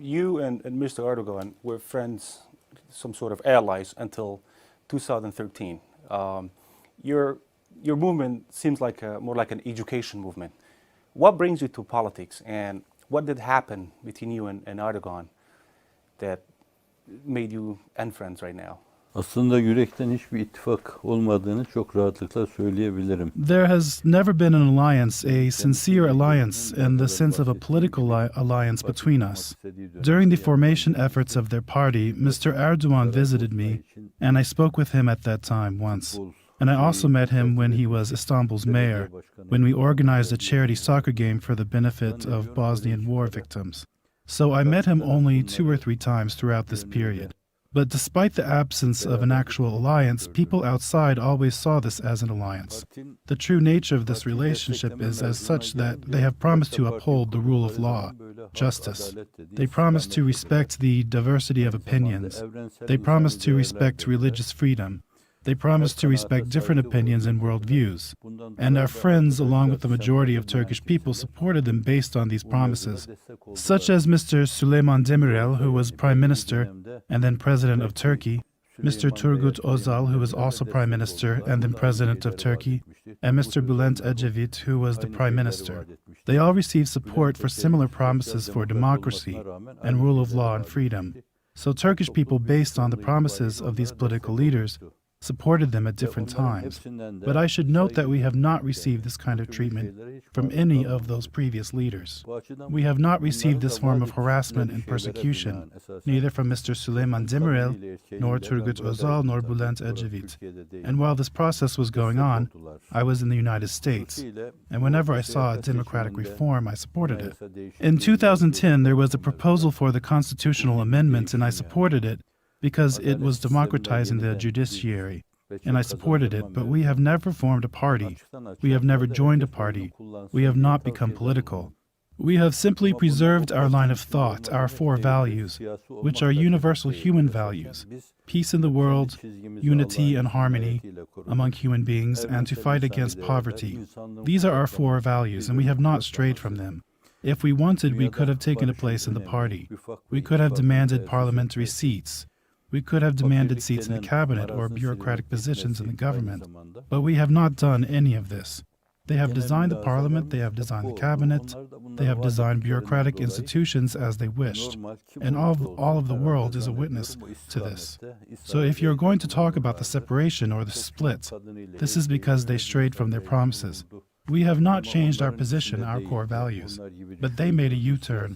You and Mr. Erdogan were friends, some sort of allies until 2013. Your movement seems like more like an education movement. What brings you to politics, and what did happen between you and Erdogan that made you end friends right now? Aslında yürekten hiçbir ittifak olmadığını çok rahatlıkla söyleyebilirim. There has never been an alliance, a sincere alliance, in the sense of a political alliance between us. During the formation efforts of their party, Mr. Erdogan visited me, and I spoke with him at that time once. And I also met him when he was Istanbul's mayor, when we organized a charity soccer game for the benefit of Bosnian war victims. So I met him only 2 or 3 times throughout this period. But despite the absence of an actual alliance, people outside always saw this as an alliance. The true nature of this relationship is as such that they have promised to uphold the rule of law, justice. They promise to respect the diversity of opinions. They promise to respect religious freedom. They promise to respect different opinions and worldviews. And our friends, along with the majority of Turkish people, supported them based on these promises, such as Mr. Suleyman Demirel, who was Prime Minister and then President of Turkey, Mr. Turgut Ozal, who was also Prime Minister and then President of Turkey, and Mr. Bulent Ecevit, who was the Prime Minister. They all received support for similar promises for democracy and rule of law and freedom. So Turkish people, based on the promises of these political leaders, supported them at different times. But I should note that we have not received this kind of treatment from any of those previous leaders. We have not received this form of harassment and persecution, neither from Mr. Suleyman Demirel, nor Turgut Ozal, nor Bulent Ecevit. And while this process was going on, I was in the United States, and whenever I saw a democratic reform, I supported it. In 2010, there was a proposal for the constitutional amendments, and I supported it, because it was democratizing the judiciary, and I supported it, but we have never formed a party. We have never joined a party. We have not become political. We have simply preserved our line of thought, our 4 values, which are universal human values: peace in the world, unity and harmony among human beings, and to fight against poverty. These are our 4 values, and we have not strayed from them. If we wanted, we could have taken a place in the party. We could have demanded parliamentary seats. We could have demanded seats in the cabinet or bureaucratic positions in the government, but we have not done any of this. They have designed the parliament, they have designed the cabinet, they have designed bureaucratic institutions as they wished, and all of the world is a witness to this. So if you're going to talk about the separation or the split, this is because they strayed from their promises. We have not changed our position, our core values, but they made a U-turn.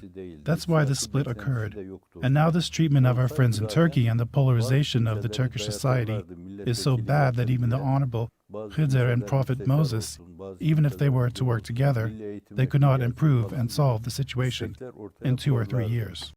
That's why the split occurred. And now this treatment of our friends in Turkey and the polarization of the Turkish society is so bad that even the Honorable Huner and Prophet Moses, even if they were to work together, they could not improve and solve the situation in 2 or 3 years.